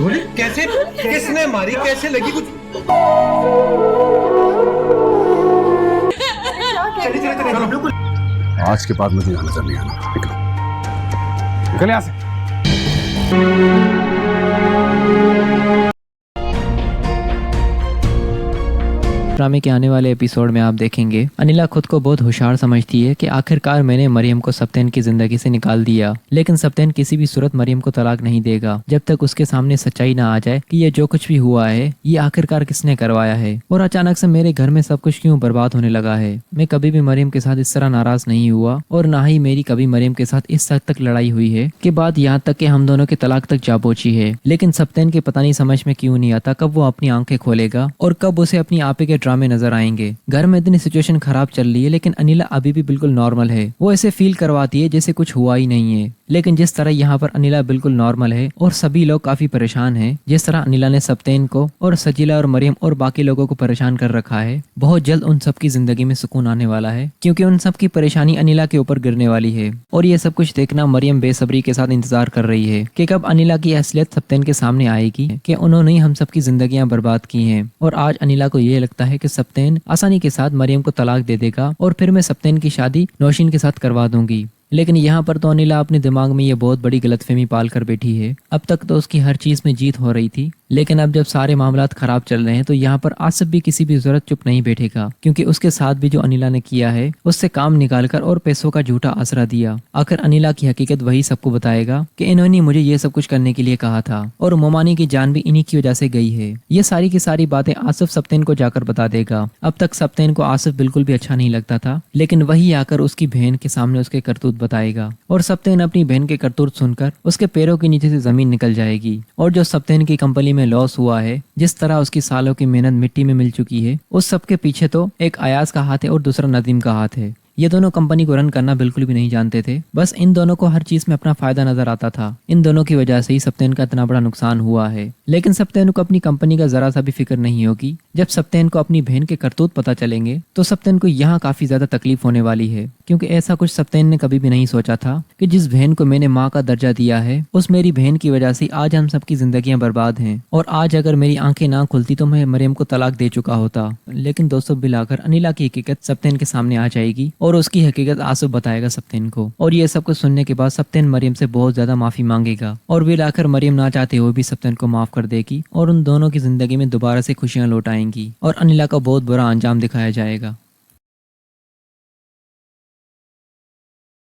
गोली कैसे, किसने मारी, कैसे लगी? कुछ चलिए चलो बिल्कुल। आज के बाद मुझे यहाँ नजर नहीं आना। निकलो निकल यहाँ से। ड्रामे के आने वाले एपिसोड में आप देखेंगे अनिला खुद को बहुत होशियार समझती है कि आखिरकार मैंने मरियम को सप्तेन की जिंदगी से निकाल दिया, लेकिन सप्तेन किसी भी सूरत मरियम को तलाक नहीं देगा जब तक उसके सामने सच्चाई ना आ जाए कि ये जो कुछ भी हुआ है ये आखिरकार किसने करवाया है और अचानक से मेरे घर में सब कुछ क्यों बर्बाद होने लगा है। मैं कभी भी मरियम के साथ इस तरह नाराज नहीं हुआ और ना ही मेरी कभी मरियम के साथ इस हद तक लड़ाई हुई है कि बात यहाँ तक कि हम दोनों के तलाक तक जा पहुंची है। लेकिन सप्तेन के पता नहीं समझ में क्यों नहीं आता कब वो अपनी आंखें खोलेगा और कब उसे अपनी आपे के ड्रामे नजर आएंगे। घर में इतनी सिचुएशन खराब चल रही है लेकिन अनिला अभी भी बिल्कुल नॉर्मल है। वो ऐसे फील करवाती है जैसे कुछ हुआ ही नहीं है, लेकिन जिस तरह यहाँ पर अनिला बिल्कुल नॉर्मल है और सभी लोग काफी परेशान हैं, जिस तरह अनिला ने सप्तेन को और सजीला और मरियम और बाकी लोगों को परेशान कर रखा है, बहुत जल्द उन सबकी जिंदगी में सुकून आने वाला है क्योंकि उन सबकी परेशानी अनिला के ऊपर गिरने वाली है। और ये सब कुछ देखना मरियम बेसब्री के साथ इंतजार कर रही है कि कब अनिला की असलियत सप्तेन के सामने आएगी कि उन्होंने ही हम सबकी जिंदगियां बर्बाद की हैं। और आज अनिला को ये लगता है कि सप्तेन आसानी के साथ मरियम को तलाक दे देगा और फिर मैं सप्तेन की शादी नौशीन के साथ करवा दूंगी। लेकिन यहाँ पर तो अनिला अपने दिमाग में ये बहुत बड़ी गलतफहमी पाल कर बैठी है। अब तक तो उसकी हर चीज में जीत हो रही थी, लेकिन अब जब सारे मामलात खराब चल रहे हैं तो यहाँ पर आसिफ भी किसी भी जरूरत चुप नहीं बैठेगा क्योंकि उसके साथ भी जो अनिला ने किया है उससे काम निकालकर और पैसों का झूठा आसरा दिया। आखिर अनिला की हकीकत वही सबको बताएगा कि इन्होंने मुझे ये सब कुछ करने के लिए कहा था और मोमानी की जान भी इन्हीं की वजह से गई है। ये सारी की सारी बातें आसिफ सप्तेन को जाकर बता देगा। अब तक सप्तेन को आसिफ बिल्कुल भी अच्छा नहीं लगता था, लेकिन वही आकर उसकी बहन के सामने उसके करतूत बताएगा और सप्तेन अपनी बहन के करतूत सुनकर उसके पैरों के नीचे से जमीन निकल जाएगी। और जो सप्तेन की कंपनी में लॉस हुआ है, जिस तरह उसकी सालों की मेहनत मिट्टी में मिल चुकी है, उस सब के पीछे तो एक अयाज का हाथ है और दूसरा नदीम का हाथ है। ये दोनों कंपनी को रन करना बिल्कुल भी नहीं जानते थे, बस इन दोनों को हर चीज में अपना फायदा नजर आता था। इन दोनों की वजह से ही सप्तेन का इतना बड़ा नुकसान हुआ है। लेकिन सप्तेन को अपनी कंपनी का जरा सा भी फिक्र नहीं होगी। जब सप्तेन को अपनी बहन के करतूत पता चलेंगे तो सप्तेन को यहाँ काफी ज्यादा तकलीफ होने वाली है क्योंकि ऐसा कुछ सप्तेन ने कभी भी नहीं सोचा था कि जिस बहन को मैंने माँ का दर्जा दिया है उस मेरी बहन की वजह से आज हम सबकी जिंदगियां बर्बाद हैं। और आज अगर मेरी आंखें ना खुलती तो मैं मरियम को तलाक दे चुका होता। लेकिन दोस्तों बिलाकर अनिला की हकीकत सप्तेन के सामने आ जाएगी और उसकी हकीकत आसिफ बताएगा सप्तेन को। और ये सब कुछ सुनने के बाद सप्तेन मरियम से बहुत ज्यादा माफी मांगेगा और फिर आखिर मरियम ना चाहते हुए भी सप्तेन को माफ कर देगी और उन दोनों की जिंदगी में दोबारा से खुशियां लौट आएंगी और अनिला का बहुत बुरा अंजाम दिखाया जाएगा।